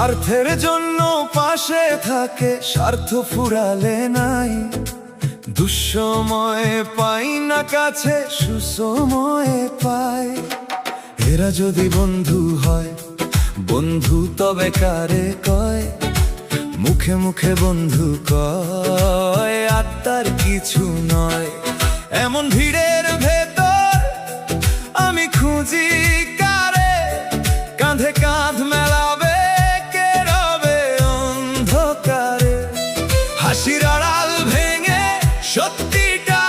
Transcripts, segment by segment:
স্বার্থের জন্য পাশে থাকে, স্বার্থ ফুরালে নাই। দুঃসময়ে পাই না কাছে, সুসময়ে পাই। এরা যদি বন্ধু হয়, বন্ধু তবে কারে কয়? মুখে মুখে বন্ধু কয়, আত্মার কিছু নয়। এমন ভিড়ের ভেতর আমি খুঁজি কারে, কাঁধে কাঁধ মেলাবে, কে রবে অন্ধকারে। হাসির আড়াল ভেঙে সত্যিটা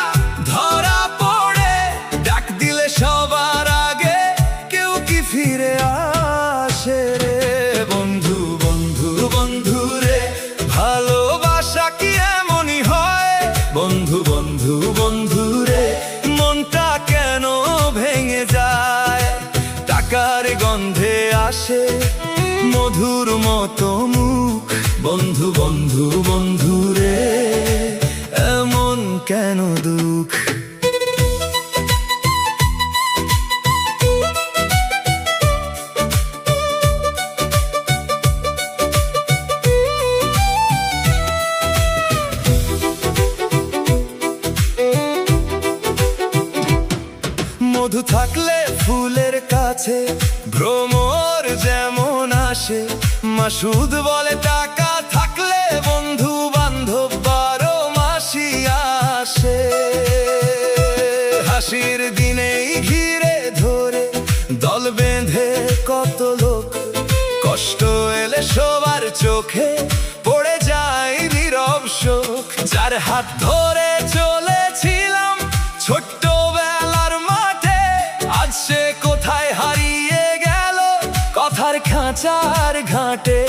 ধরা পড়ে, ডাক দিলে সবার আগে কেউ কি ফিরে আসে রে? বন্ধু বন্ধু বন্ধু রে, ভালোবাসা কি এমনই হয়? বন্ধু বন্ধু বন্ধু রে, মনটা কেন ভেঙে যায়? টাকার গন্ধে আসে মধুর মতো মুখ, বন্ধু বন্ধু বন্ধু রে, এমন কেন দুঃখ? মধু থাকলে ফুলের কাছে ভ্রমর যেমন আসে, মাসুদ বলে টাকা থাকলে বন্ধু বান্ধব 12 মাসই আসে। হাসির দিনেই ঘিরে ধরে দল বেঁধে কত লোক, কষ্ট এলে সবার চোখে পড়ে যায় নীরব শোক। যার হাত ধরে চলেছিলাম ছোট্টবেলার মাঠে, আজ সে কোথায় হারিয়ে গেল কথার খাঁচার ঘাটে।